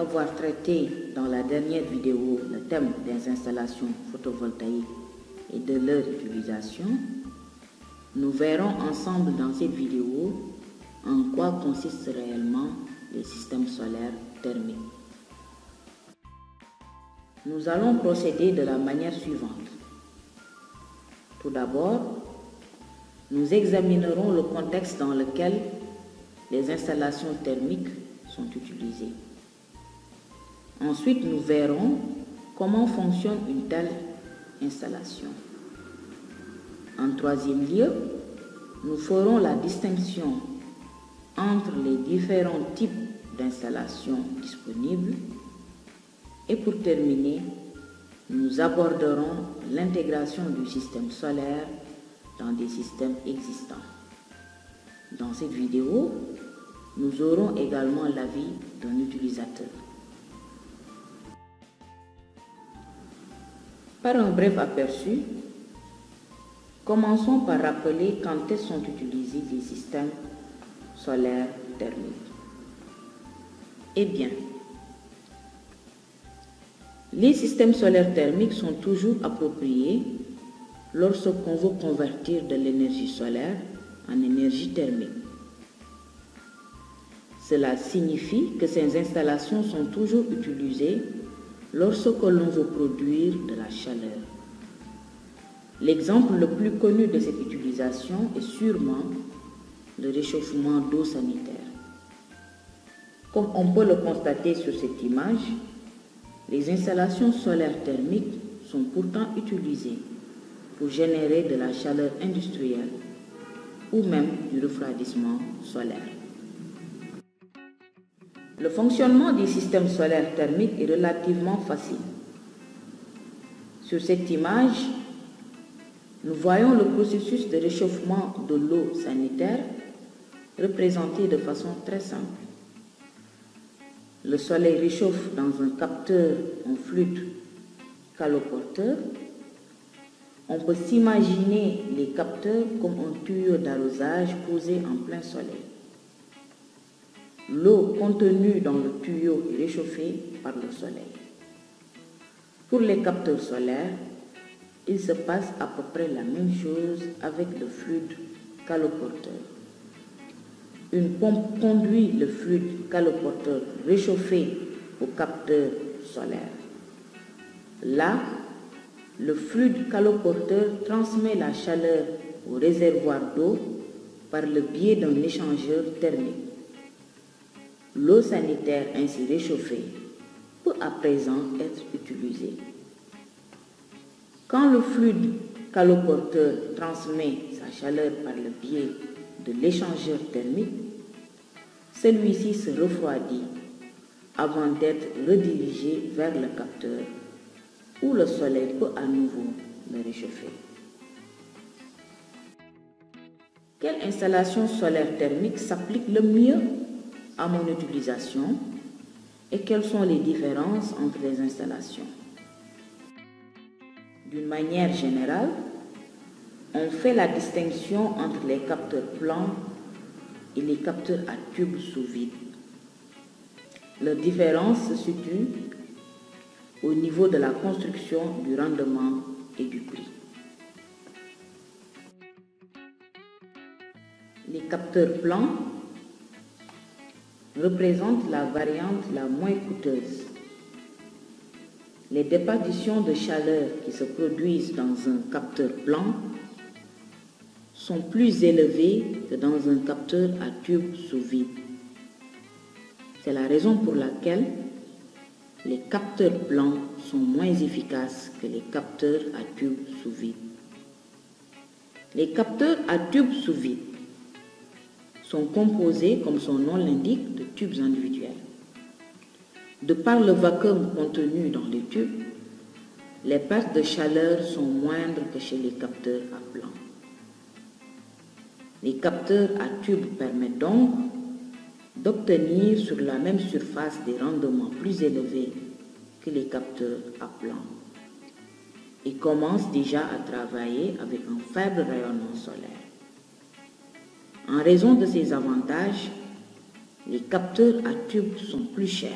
avoir traité dans la dernière vidéo le thème des installations photovoltaïques et de leur utilisation, nous verrons ensemble dans cette vidéo en quoi consistent réellement les systèmes solaires thermiques. Nous allons procéder de la manière suivante. Tout d'abord, nous examinerons le contexte dans lequel les installations thermiques sont utilisées. Ensuite, nous verrons comment fonctionne une telle installation. En troisième lieu, nous ferons la distinction entre les différents types d'installations disponibles. Et pour terminer, nous aborderons l'intégration du système solaire dans des systèmes existants. Dans cette vidéo, nous aurons également l'avis d'un utilisateur. Par un bref aperçu, commençons par rappeler quand est-ce sont utilisés les systèmes solaires thermiques. Eh bien, les systèmes solaires thermiques sont toujours appropriés lorsqu'on veut convertir de l'énergie solaire en énergie thermique. Cela signifie que ces installations sont toujours utilisées lorsque l'on veut produire de la chaleur. L'exemple le plus connu de cette utilisation est sûrement le réchauffement d'eau sanitaire. Comme on peut le constater sur cette image, les installations solaires thermiques sont pourtant utilisées pour générer de la chaleur industrielle ou même du refroidissement solaire. Le fonctionnement des systèmes solaires thermiques est relativement facile. Sur cette image, nous voyons le processus de réchauffement de l'eau sanitaire représenté de façon très simple. Le soleil réchauffe dans un capteur en fluide caloporteur. On peut s'imaginer les capteurs comme un tuyau d'arrosage posé en plein soleil. L'eau contenue dans le tuyau est réchauffée par le soleil. Pour les capteurs solaires, il se passe à peu près la même chose avec le fluide caloporteur. Une pompe conduit le fluide caloporteur réchauffé au capteur solaire. Là, le fluide caloporteur transmet la chaleur au réservoir d'eau par le biais d'un échangeur thermique. L'eau sanitaire ainsi réchauffée peut à présent être utilisée. Quand le fluide caloporteur transmet sa chaleur par le biais de l'échangeur thermique, celui-ci se refroidit avant d'être redirigé vers le capteur où le soleil peut à nouveau le réchauffer. Quelle installation solaire thermique s'applique le mieux à mon utilisation et quelles sont les différences entre les installations? D'une manière générale, on fait la distinction entre les capteurs plans et les capteurs à tube sous vide. Leur différence se situe au niveau de la construction, du rendement et du prix. Les capteurs plans représentent la variante la moins coûteuse. Les déperditions de chaleur qui se produisent dans un capteur plan sont plus élevées que dans un capteur à tube sous vide. C'est la raison pour laquelle les capteurs plans sont moins efficaces que les capteurs à tube sous vide. Les capteurs à tube sous vide sont composés, comme son nom l'indique, de tubes individuels. De par le vacuum contenu dans les tubes, les pertes de chaleur sont moindres que chez les capteurs à plan. Les capteurs à tube permettent donc d'obtenir sur la même surface des rendements plus élevés que les capteurs à plan et commencent déjà à travailler avec un faible rayonnement solaire. En raison de ces avantages, les capteurs à tube sont plus chers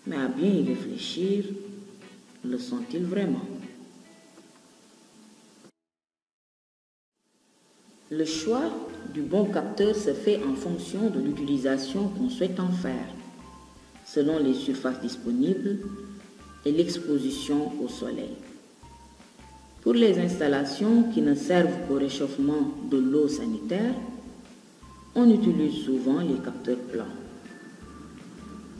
Mais à bien y réfléchir, le sont-ils vraiment? Le choix du bon capteur se fait en fonction de l'utilisation qu'on souhaite en faire, selon les surfaces disponibles et l'exposition au soleil. Pour les installations qui ne servent qu'au réchauffement de l'eau sanitaire, on utilise souvent les capteurs plans.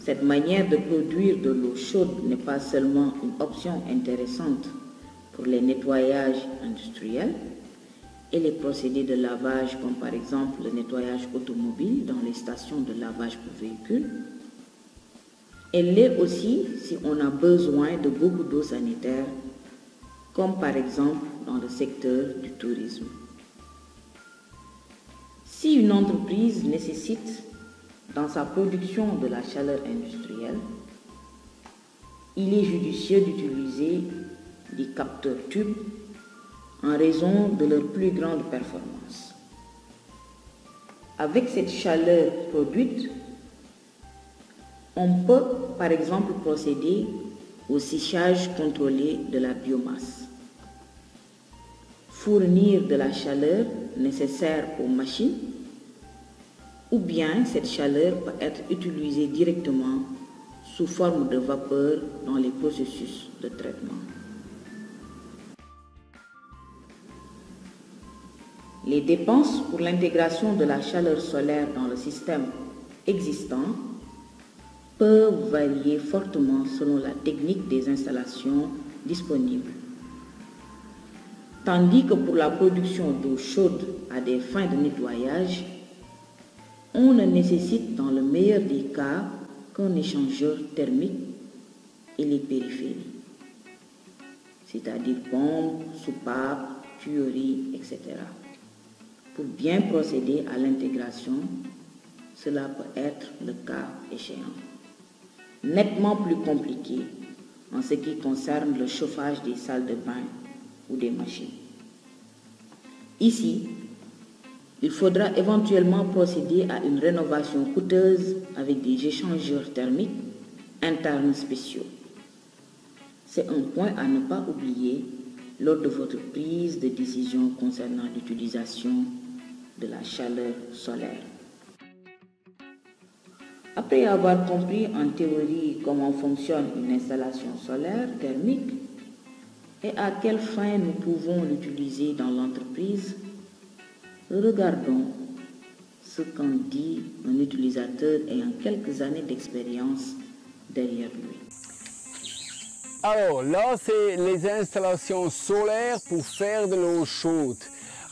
Cette manière de produire de l'eau chaude n'est pas seulement une option intéressante pour les nettoyages industriels et les procédés de lavage comme par exemple le nettoyage automobile dans les stations de lavage pour véhicules. Elle l'est aussi si on a besoin de beaucoup d'eau sanitaire comme par exemple dans le secteur du tourisme. Si une entreprise nécessite dans sa production de la chaleur industrielle, il est judicieux d'utiliser des capteurs tubes en raison de leur plus grande performance. Avec cette chaleur produite, on peut par exemple procéder au séchage contrôlé de la biomasse, fournir de la chaleur nécessaire aux machines, ou bien cette chaleur peut être utilisée directement sous forme de vapeur dans les processus de traitement. Les dépenses pour l'intégration de la chaleur solaire dans le système existant peuvent varier fortement selon la technique des installations disponibles. Tandis que pour la production d'eau chaude à des fins de nettoyage, on ne nécessite dans le meilleur des cas qu'un échangeur thermique et les périphéries, c'est-à-dire pompes, soupapes, tuyauteries, etc. Pour bien procéder à l'intégration, cela peut être le cas échéant. Nettement plus compliqué en ce qui concerne le chauffage des salles de bain ou des machines. Ici, il faudra éventuellement procéder à une rénovation coûteuse avec des échangeurs thermiques internes spéciaux. C'est un point à ne pas oublier lors de votre prise de décision concernant l'utilisation de la chaleur solaire. Après avoir compris en théorie comment fonctionne une installation solaire thermique et à quelle fin nous pouvons l'utiliser dans l'entreprise, regardons ce qu'en dit un utilisateur ayant quelques années d'expérience derrière lui. Alors là, c'est les installations solaires pour faire de l'eau chaude.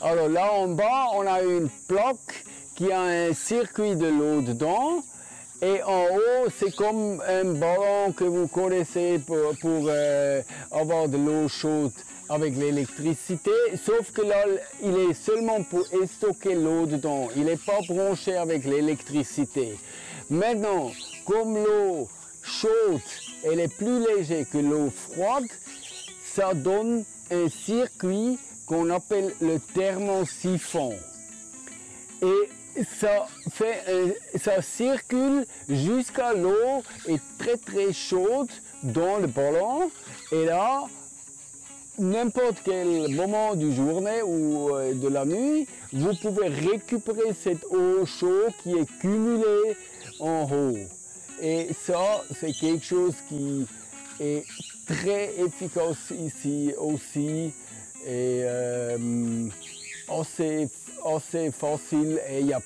Alors là en bas, on a une plaque qui a un circuit de l'eau dedans. Et en haut, c'est comme un ballon que vous connaissez pour avoir de l'eau chaude avec l'électricité, sauf que là, il est seulement pour stocker l'eau dedans. Il n'est pas branché avec l'électricité. Maintenant, comme l'eau chaude, elle est plus légère que l'eau froide, ça donne un circuit qu'on appelle le thermosiphon. Et ça circule jusqu'à l'eau est très chaude dans le ballon. Et là, n'importe quel moment du journée ou de la nuit, vous pouvez récupérer cette eau chaude qui est cumulée en haut. Et ça, c'est quelque chose qui est très efficace ici aussi et assez facile, et il n'y a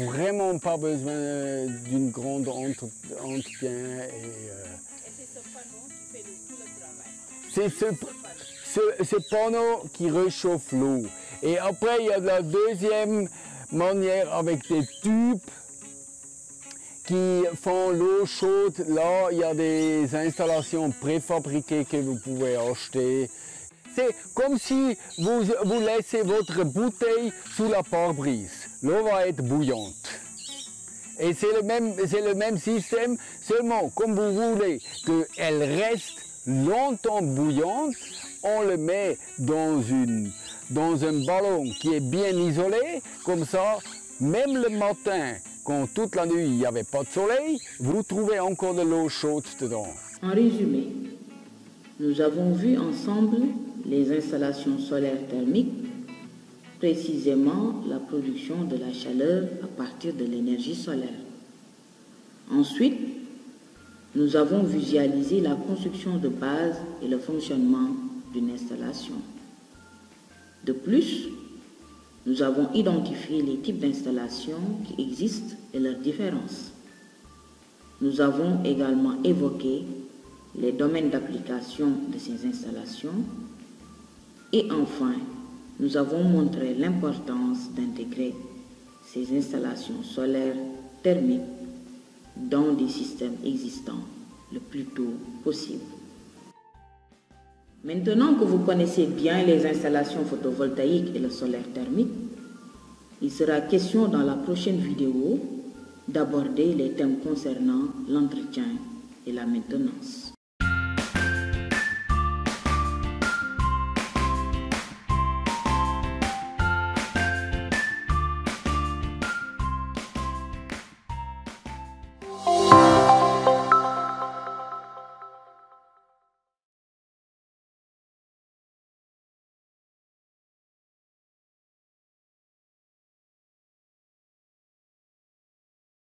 vraiment pas besoin d'une grande entretien. Et c'est ce panneau qui fait tout le travail. C'est ce panneau qui réchauffe l'eau. Et après, il y a la deuxième manière avec des tubes qui font l'eau chaude. Là, il y a des installations préfabriquées que vous pouvez acheter. C'est comme si vous laissez votre bouteille sous la pare-brise. L'eau va être bouillante. Et c'est le même système, seulement comme vous voulez qu'elle reste longtemps bouillante, on le met dans un ballon qui est bien isolé, comme ça, même le matin, quand toute la nuit il n'y avait pas de soleil, vous trouvez encore de l'eau chaude dedans. En résumé, nous avons vu ensemble les installations solaires thermiques, précisément la production de la chaleur à partir de l'énergie solaire. Ensuite, nous avons visualisé la construction de base et le fonctionnement d'une installation. De plus, nous avons identifié les types d'installations qui existent et leurs différences. Nous avons également évoqué les domaines d'application de ces installations et enfin, nous avons montré l'importance d'intégrer ces installations solaires thermiques dans des systèmes existants le plus tôt possible. Maintenant que vous connaissez bien les installations photovoltaïques et le solaire thermique, il sera question dans la prochaine vidéo d'aborder les thèmes concernant l'entretien et la maintenance.